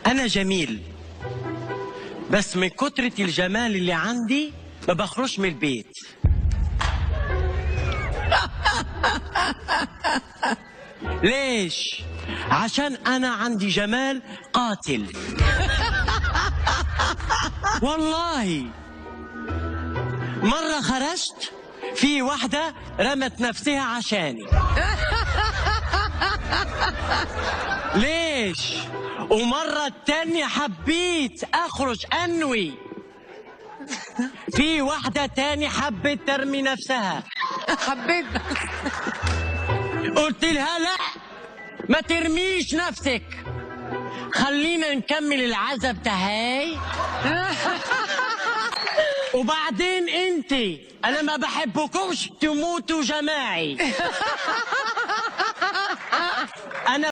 أنا جميل، بس من كترة الجمال اللي عندي ما بخرجش من البيت. ليش؟ عشان أنا عندي جمال قاتل. والله مرة خرجت في واحدة رمت نفسها عشاني. ليش؟ ومرة التانية حبيت أخرج أنوي، في واحدة تانية حبت ترمي نفسها. حبيت قلت لها لا، ما ترميش نفسك، خلينا نكمل العزب تهاي. وبعدين انتي، انا ما بحبكمش تموتوا جماعي.